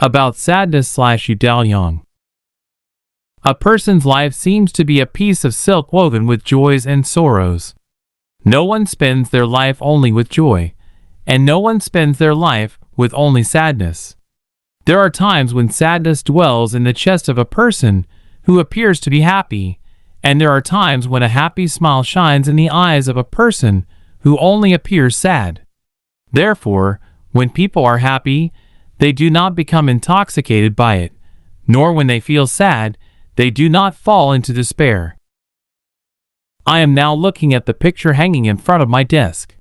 About sadness/Yudalyong. A person's life seems to be a piece of silk woven with joys and sorrows. No one spends their life only with joy, and no one spends their life with only sadness. There are times when sadness dwells in the chest of a person who appears to be happy, and there are times when a happy smile shines in the eyes of a person who only appears sad. Therefore, when people are happy, they do not become intoxicated by it, nor when they feel sad, they do not fall into despair. I am now looking at the picture hanging in front of my desk.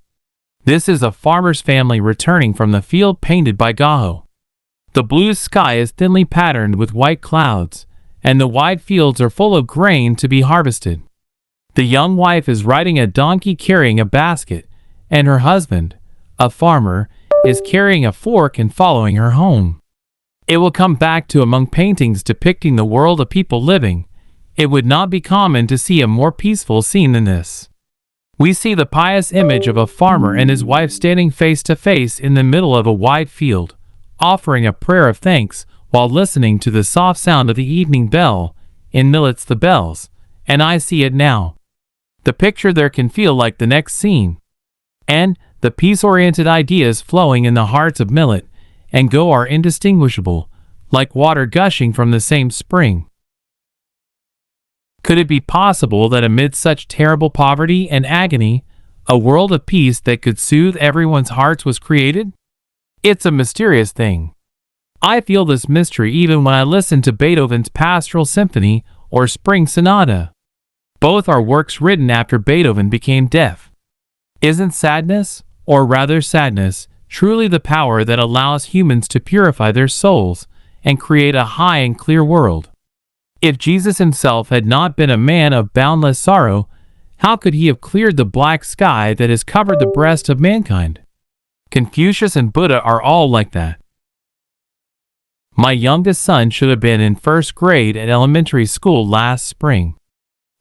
This is a farmer's family returning from the field painted by Gaho. The blue sky is thinly patterned with white clouds, and the wide fields are full of grain to be harvested. The young wife is riding a donkey carrying a basket, and her husband, a farmer, is carrying a fork and following her home. It will come back to among paintings depicting the world of people living. It would not be common to see a more peaceful scene than this. We see the pious image of a farmer and his wife standing face to face in the middle of a wide field, offering a prayer of thanks while listening to the soft sound of the evening bell. In Millet's The Bells, and I see it now. The picture there can feel like the next scene. And the peace-oriented ideas flowing in the hearts of Millet and Go are indistinguishable, like water gushing from the same spring. Could it be possible that amid such terrible poverty and agony, a world of peace that could soothe everyone's hearts was created? It's a mysterious thing. I feel this mystery even when I listen to Beethoven's Pastoral Symphony or Spring Sonata. Both are works written after Beethoven became deaf. Isn't sadness, or rather sadness, truly the power that allows humans to purify their souls and create a high and clear world? If Jesus himself had not been a man of boundless sorrow, how could he have cleared the black sky that has covered the breast of mankind? Confucius and Buddha are all like that. My youngest son should have been in first grade at elementary school last spring.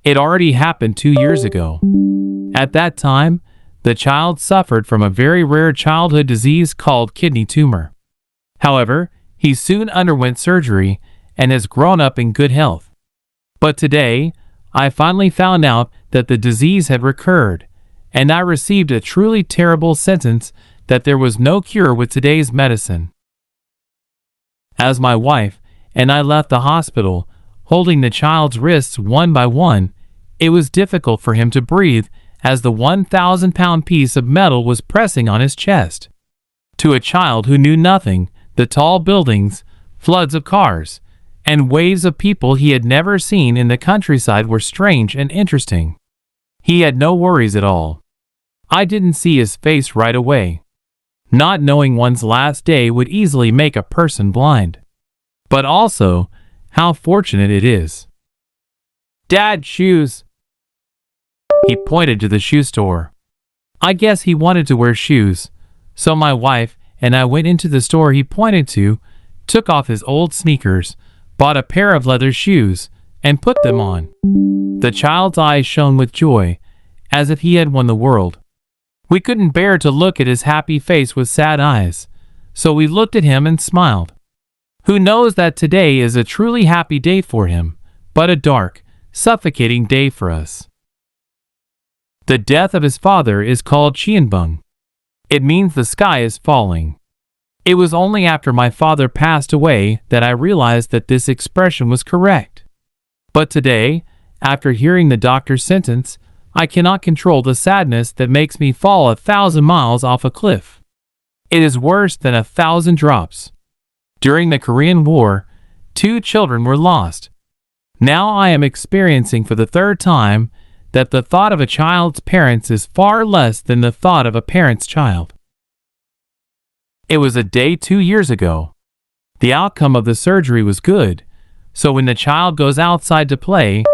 It already happened 2 years ago. At that time, the child suffered from a very rare childhood disease called kidney tumor. However, he soon underwent surgery and has grown up in good health. But today, I finally found out that the disease had recurred, and I received a truly terrible sentence that there was no cure with today's medicine. As my wife and I left the hospital, holding the child's wrists one by one, it was difficult for him to breathe as the 1,000-pound piece of metal was pressing on his chest. To a child who knew nothing, the tall buildings, floods of cars, and waves of people he had never seen in the countryside were strange and interesting. He had no worries at all. I didn't see his face right away. Not knowing one's last day would easily make a person blind. But also, how fortunate it is. "Dad, shoes!" He pointed to the shoe store. I guess he wanted to wear shoes, so my wife and I went into the store he pointed to, took off his old sneakers, bought a pair of leather shoes, and put them on. The child's eyes shone with joy, as if he had won the world. We couldn't bear to look at his happy face with sad eyes, so we looked at him and smiled. Who knows that today is a truly happy day for him, but a dark, suffocating day for us. The death of his father is called Qianbeng. It means the sky is falling. It was only after my father passed away that I realized that this expression was correct. But today, after hearing the doctor's sentence, I cannot control the sadness that makes me fall 1,000 miles off a cliff. It is worse than 1,000 drops. During the Korean War, 2 children were lost. Now I am experiencing for the 3rd time that the thought of a child's parents is far less than the thought of a parent's child. It was a day 2 years ago. The outcome of the surgery was good, so when the child goes outside to play,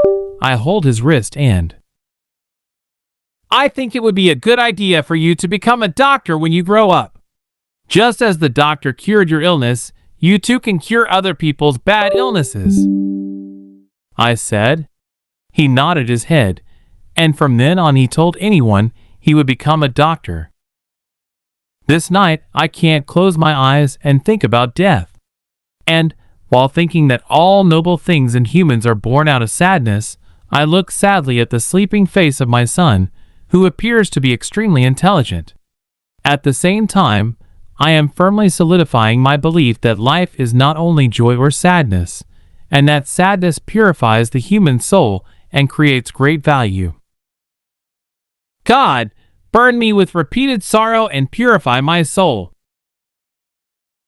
I hold his wrist and "I think it would be a good idea for you to become a doctor when you grow up. Just as the doctor cured your illness, you too can cure other people's bad illnesses," I said. He nodded his head, and from then on he told anyone he would become a doctor. This night I can't close my eyes and think about death. And, while thinking that all noble things in humans are born out of sadness, I look sadly at the sleeping face of my son, who appears to be extremely intelligent. At the same time, I am firmly solidifying my belief that life is not only joy or sadness, and that sadness purifies the human soul and creates great value. God, burn me with repeated sorrow and purify my soul.